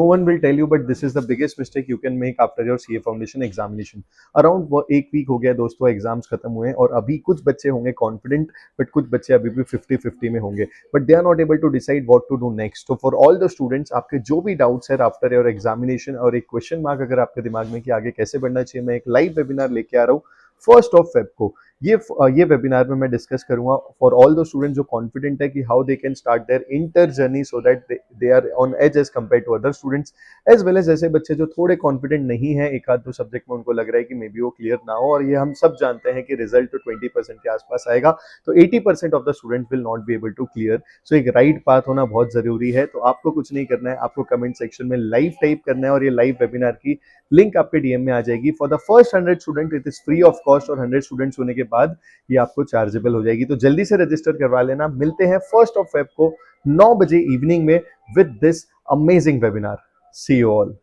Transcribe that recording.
No one will tell you, but this is the biggest mistake you can make after your CA foundation examination. Around वो एक week हो गया दोस्तों, exams खत्म हुए और अभी कुछ बच्चे होंगे कॉन्फिडेंट, बट कुछ बच्चे अभी भी 50-50 में होंगे, but they are not able to decide what to do next. तो फॉर ऑल द स्टूडेंट्स, आपके जो भी डाउट्स है आफ्टर योर एग्जामिनेशन और एक क्वेश्चन मार्क अगर आपके दिमाग में कि आगे कैसे बढ़ना चाहिए, मैं एक लाइव वेबिनार लेके आ रहा हूँ 1 फेब को. ये वेबिनार में मैं डिस्कस करूंगा फॉर ऑल द स्टूडेंट जो कॉन्फिडेंट है कि how they can start their inter journey so that they are on edge as compare to other students, as well as ऐसे बच्चे जो थोड़े कॉन्फिडेंट नहीं है एक आध दो सब्जेक्ट में, उनको लग रहा है कि मे बी वो क्लियर ना हो. और ये हम सब जानते हैं कि रिजल्ट तो 20% के आसपास आएगा, तो 80% of the students will not be able to clear. So एक राइट पाथ होना बहुत जरूरी है. तो आपको कुछ नहीं करना है, आपको कमेंट सेक्शन में लाइव टाइप करना है और ये लाइव वेबिनार की लिंक आपके डीएम में आ जाएगी. For the first 100 student it is free of cost, और 100 स्टूडेंट्स होने के बाद ये आपको चार्जेबल हो जाएगी. तो जल्दी से रजिस्टर करवा लेना. मिलते हैं 1 फेब को 9 बजे इवनिंग में with this amazing webinar. See you all.